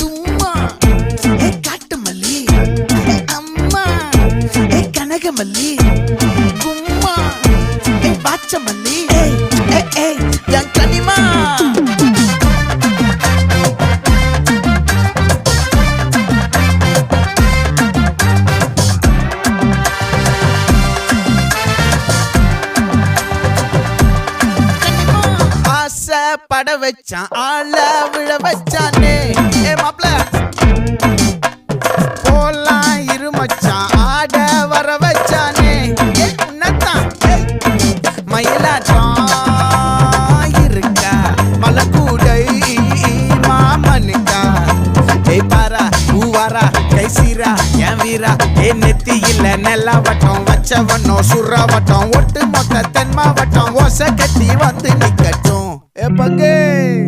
தும்மா ஏ காட்டு மல்லி அம்மா ஏ கனகமல்லி கும்மா ஏ பாச்ச மல்லி என் கனிமா பட வச்சான் ஆள விழ வச்சானே ஏ மாப்ள போலாம் இருமச்சான் ஆட வர வச்சானே ஏ உன்னத்தான் மயிலாட்டம் இருக்கா மலக்கூடை மாமனுக்கா ஏய் பாரா பூவாரா கைசீரா என் வீரா ஏ நெத்தி இல்ல நெல்லா வட்டம் வச்சவனோ சுறா வட்டம் ஒட்டு மொத்த தென் மாவட்டம் ஓசை கட்டி வந்து நிக்கட்டும். É pra quem?